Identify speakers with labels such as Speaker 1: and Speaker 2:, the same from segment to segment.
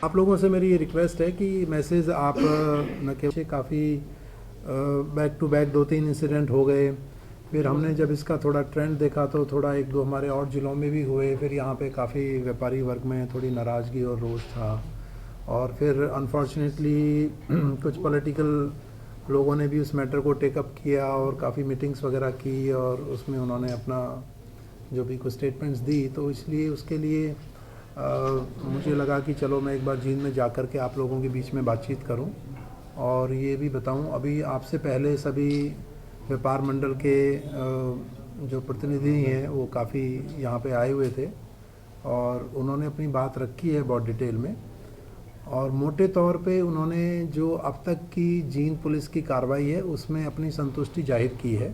Speaker 1: आप लोगों से मेरी ये रिक्वेस्ट है कि मैसेज आप न केवल काफ़ी बैक टू बैक 2-3 इंसिडेंट हो गए, फिर हमने जब इसका थोड़ा ट्रेंड देखा तो थोड़ा 1-2 हमारे और ज़िलों में भी हुए, फिर यहाँ पे काफ़ी व्यापारी वर्ग में थोड़ी नाराज़गी और रोष था, और फिर अनफॉर्चुनेटली कुछ पॉलिटिकल लोगों ने भी उस मैटर को टेकअप किया और काफ़ी मीटिंग्स वगैरह की और उसमें उन्होंने अपना जो भी कुछ स्टेटमेंट्स दी, तो इसलिए उसके लिए मुझे लगा कि चलो मैं एक बार जींद में जा कर के आप लोगों के बीच में बातचीत करूं और ये भी बताऊं। अभी आपसे पहले सभी व्यापार मंडल के जो प्रतिनिधि हैं वो काफ़ी यहाँ पे आए हुए थे और उन्होंने अपनी बात रखी है बहुत डिटेल में, और मोटे तौर पे उन्होंने जो अब तक की जींद पुलिस की कार्रवाई है उसमें अपनी संतुष्टि जाहिर की है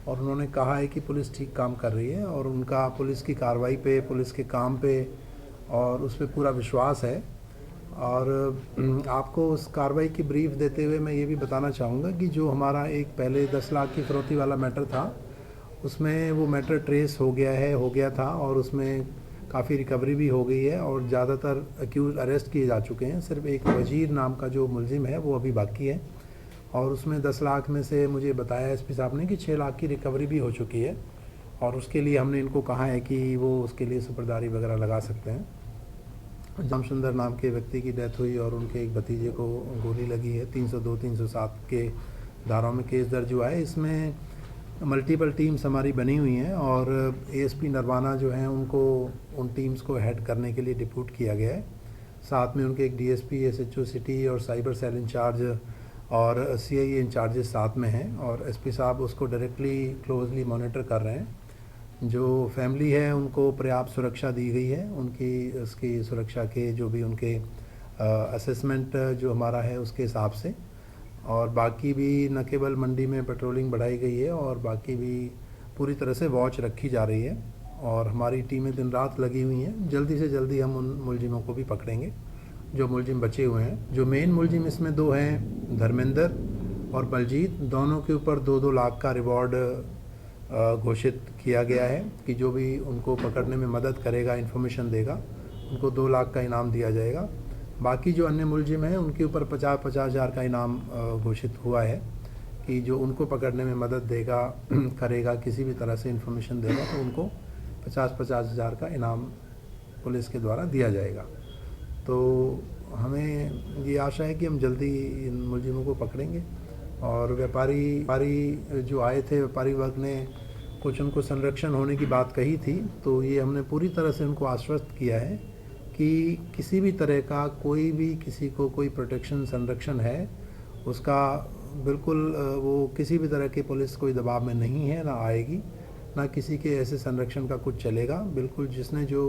Speaker 1: और उन्होंने कहा है कि पुलिस ठीक काम कर रही है और उनका पुलिस की कार्रवाई पे, पुलिस के काम पे और उस पर पूरा विश्वास है। और आपको उस कार्रवाई की ब्रीफ देते हुए मैं ये भी बताना चाहूँगा कि जो हमारा एक पहले 10 लाख की फिरौती वाला मैटर था उसमें वो मैटर ट्रेस हो गया था और उसमें काफ़ी रिकवरी भी हो गई है और ज़्यादातर अक्यूज़ अरेस्ट किए जा चुके हैं। सिर्फ एक वजीर नाम का जो मुलजिम है वो अभी बाकी है और उसमें 10 लाख में से मुझे बताया एसपी साहब ने कि 6 लाख की रिकवरी भी हो चुकी है और उसके लिए हमने इनको कहा है कि वो उसके लिए सुपरदारी वगैरह लगा सकते हैं। जाम सुंदर नाम के व्यक्ति की डेथ हुई और उनके एक भतीजे को गोली लगी है। 302-307 के धाराओं में केस दर्ज हुआ है। इसमें मल्टीपल टीम्स हमारी बनी हुई हैं और एएसपी नरवाना जो हैं उनको उन टीम्स को हेड करने के लिए डिप्यूट किया गया है। साथ में उनके एक डीएसपी, एसएचओ सिटी और साइबर सेल इंचार्ज और सीआईए इंचार्जेस साथ में हैं और एसपी साहब उसको डायरेक्टली क्लोजली मॉनिटर कर रहे हैं। जो फैमिली है उनको पर्याप्त सुरक्षा दी गई है, उनकी उसकी सुरक्षा के जो भी उनके असेसमेंट जो हमारा है उसके हिसाब से, और बाकी भी न केवल मंडी में पेट्रोलिंग बढ़ाई गई है और बाकी भी पूरी तरह से वॉच रखी जा रही है और हमारी टीमें दिन रात लगी हुई हैं। जल्दी से जल्दी हम उन मुलजिमों को भी पकड़ेंगे जो मुलजिम बचे हुए हैं। जो मेन मुलजिम इसमें 2 हैं, धर्मेंद्र और बलजीत, दोनों के ऊपर 2-2 लाख का रिवॉर्ड घोषित किया गया है कि जो भी उनको पकड़ने में मदद करेगा, इन्फॉर्मेशन देगा, उनको 2 लाख का इनाम दिया जाएगा। बाकी जो अन्य मुलजिम हैं उनके ऊपर 50-50 हज़ार का इनाम घोषित हुआ है कि जो उनको पकड़ने में मदद देगा, करेगा, किसी भी तरह से इन्फॉर्मेशन देगा तो उनको 50-50 हज़ार का इनाम पुलिस के द्वारा दिया जाएगा। तो हमें ये आशा है कि हम जल्दी इन मुलजिमों को पकड़ेंगे। और व्यापारी जो आए थे, व्यापारी वर्ग ने कुछ उनको संरक्षण होने की बात कही थी, तो ये हमने पूरी तरह से उनको आश्वस्त किया है कि किसी भी तरह का कोई भी किसी को कोई प्रोटेक्शन, संरक्षण है उसका बिल्कुल वो किसी भी तरह के पुलिस कोई दबाव में नहीं है, ना आएगी, ना किसी के ऐसे संरक्षण का कुछ चलेगा। बिल्कुल जिसने जो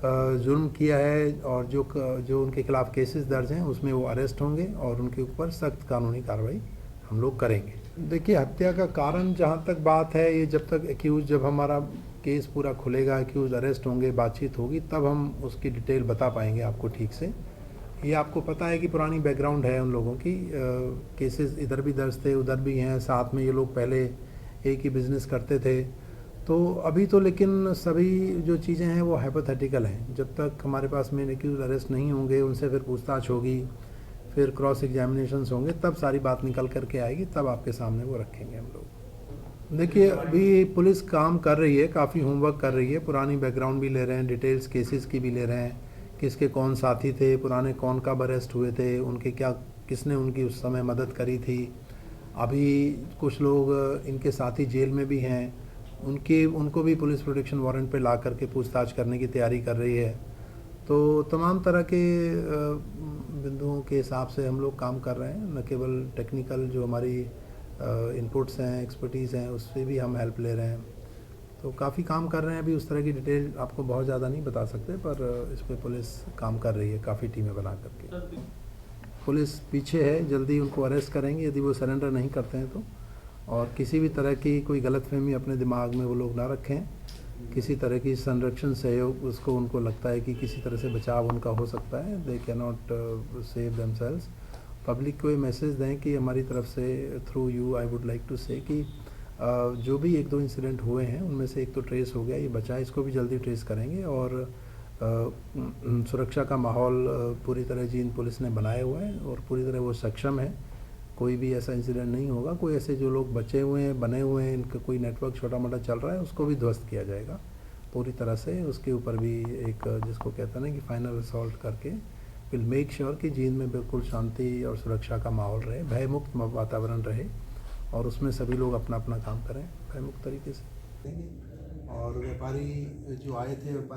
Speaker 1: जुर्म किया है और जो उनके खिलाफ केसेस दर्ज हैं उसमें वो अरेस्ट होंगे और उनके ऊपर सख्त कानूनी कार्रवाई हम लोग करेंगे। देखिए, हत्या का कारण जहाँ तक बात है, ये जब तक एक्यूज़, जब हमारा केस पूरा खुलेगा, एक्यूज़ अरेस्ट होंगे, बातचीत होगी, तब हम उसकी डिटेल बता पाएंगे आपको ठीक से। ये आपको पता है कि पुरानी बैकग्राउंड है उन लोगों की, केसेस इधर भी दर्ज थे, उधर भी हैं, साथ में ये लोग पहले एक ही बिज़नेस करते थे। तो अभी तो लेकिन सभी जो चीज़ें हैं वो हाइपोथेटिकल हैं। जब तक हमारे पास मेन एक्यूज़ अरेस्ट नहीं होंगे, उनसे फिर पूछताछ होगी, फिर क्रॉस एग्जामिनेशंस होंगे, तब सारी बात निकल करके आएगी, तब आपके सामने वो रखेंगे हम लोग। देखिए, अभी पुलिस काम कर रही है, काफ़ी होमवर्क कर रही है, पुरानी बैकग्राउंड भी ले रहे हैं, डिटेल्स केसेस की भी ले रहे हैं, किसके कौन साथी थे, पुराने कौन कब अरेस्ट हुए थे, उनके क्या, किसने उनकी उस समय मदद करी थी। अभी कुछ लोग इनके साथी जेल में भी हैं, उनको भी पुलिस प्रोटेक्शन वारंट पे ला करके पूछताछ करने की तैयारी कर रही है। तो तमाम तरह के बिंदुओं के हिसाब से हम लोग काम कर रहे हैं, न केवल टेक्निकल जो हमारी इनपुट्स हैं, एक्सपर्टीज़ हैं, उससे भी हम हेल्प ले रहे हैं। तो काफ़ी काम कर रहे हैं। अभी उस तरह की डिटेल आपको बहुत ज़्यादा नहीं बता सकते, पर इस पर पुलिस काम कर रही है, काफ़ी टीमें बना करके। पुलिस पीछे है, जल्दी उनको अरेस्ट करेंगे यदि वो सरेंडर नहीं करते हैं तो। और किसी भी तरह की कोई गलतफहमी अपने दिमाग में वो लोग ना रखें, किसी तरह की संरक्षण सहयोग उसको उनको लगता है कि किसी तरह से बचाव उनका हो सकता है, they can not save themselves, public को ये मैसेज दें कि हमारी तरफ से through you I would like to say कि जो भी एक दो इंसिडेंट हुए हैं उनमें से एक तो ट्रेस हो गया, ये बचा है, इसको भी जल्दी ट्रेस करेंगे। और सुरक्षा का माहौल पूरी तरह जींद पुलिस ने बनाया हुआ है और पूरी तरह वो सक्षम है, कोई भी ऐसा इंसिडेंट नहीं होगा। कोई ऐसे जो लोग बचे हुए हैं, बने हुए हैं, इनका कोई नेटवर्क छोटा मोटा चल रहा है, उसको भी ध्वस्त किया जाएगा पूरी तरह से। उसके ऊपर भी एक जिसको कहते हैं ना कि फाइनल असॉल्ट करके विल मेक श्योर कि जींद में बिल्कुल शांति और सुरक्षा का माहौल रहे, भयमुक्त वातावरण रहे और उसमें सभी लोग अपना अपना काम करें भयमुक्त तरीके से। और व्यापारी जो आए थे, व्यापारी